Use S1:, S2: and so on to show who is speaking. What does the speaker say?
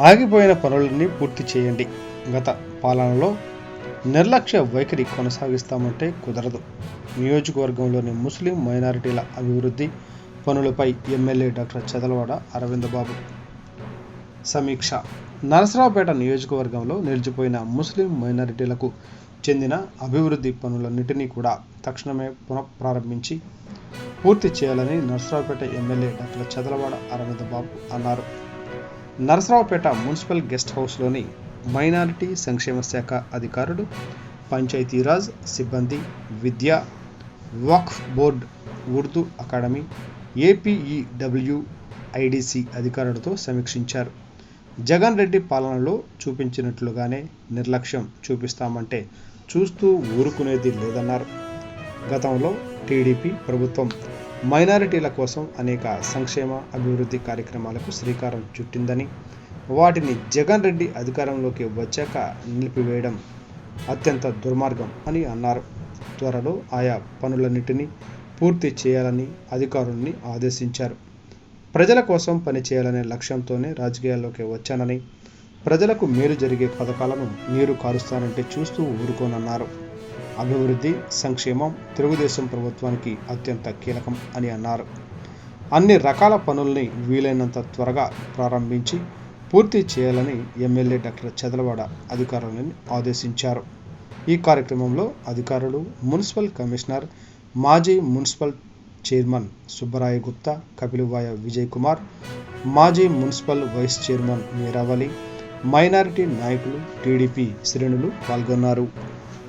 S1: ఆగిపోయిన పనులన్నీ పూర్తి చేయండి. గత పాలనలో నిర్లక్ష్య వైఖరి కొనసాగిస్తామంటే కుదరదు. నియోజకవర్గంలోని ముస్లిం మైనారిటీల అభివృద్ధి పనులపై ఎమ్మెల్యే డాక్టర్ చదలవాడ అరవిందబాబు సమీక్ష. నరసరావుపేట నియోజకవర్గంలో నిలిచిపోయిన ముస్లిం మైనారిటీలకు చెందిన అభివృద్ధి పనులన్నింటినీ కూడా తక్షణమే పునఃప్రారంభించి పూర్తి చేయాలని నరసరావుపేట ఎమ్మెల్యే డాక్టర్ చదలవాడ అరవిందబాబు అన్నారు. నరసరావుపేట మున్సిపల్ గెస్ట్ హౌస్లోని మైనారిటీ సంక్షేమ శాఖ అధికారులు, పంచాయతీరాజ్ సిబ్బంది, విద్యా, వక్ఫ్ బోర్డ్, ఉర్దూ అకాడమీ, ఏపీఈడబ్ల్యూఐడిసి అధికారులతో సమీక్షించారు. జగన్ రెడ్డి పాలనలో చూపించినట్లుగానే నిర్లక్ష్యం చూపిస్తామంటే చూస్తూ ఊరుకునేది లేదన్నారు. గతంలో టీడీపీ ప్రభుత్వం మైనారిటీల కోసం అనేక సంక్షేమ అభివృద్ధి కార్యక్రమాలకు శ్రీకారం చుట్టిందని, వాటిని జగన్ రెడ్డి అధికారంలోకి వచ్చాక నిలిపివేయడం అత్యంత దుర్మార్గం అని అన్నారు. త్వరలో ఆయా పనులన్నింటినీ పూర్తి చేయాలని అధికారుల్ని ఆదేశించారు. ప్రజల కోసం పనిచేయాలనే లక్ష్యంతోనే రాజకీయాల్లోకి వచ్చానని, ప్రజలకు మేలు జరిగే పథకాలను నీరు కారుస్తానంటే చూస్తూ ఊరుకోనన్నారు. అభివృద్ధి, సంక్షేమం తెలుగుదేశం ప్రభుత్వానికి అత్యంత కీలకం అని అన్నారు. అన్ని రకాల పనుల్ని వీలైనంత త్వరగా ప్రారంభించి పూర్తి చేయాలని ఎమ్మెల్యే డాక్టర్ చదలవాడ అధికారులను ఆదేశించారు. ఈ కార్యక్రమంలో అధికారులు, మున్సిపల్ కమిషనర్, మాజీ మున్సిపల్ చైర్మన్ సుబ్బరాయ గుప్తా, కపిలవాయ విజయ్ కుమార్, మాజీ municipal vice chairman Meeravali, minority నాయకులు, టీడీపీ శ్రేణులు పాల్గొన్నారు.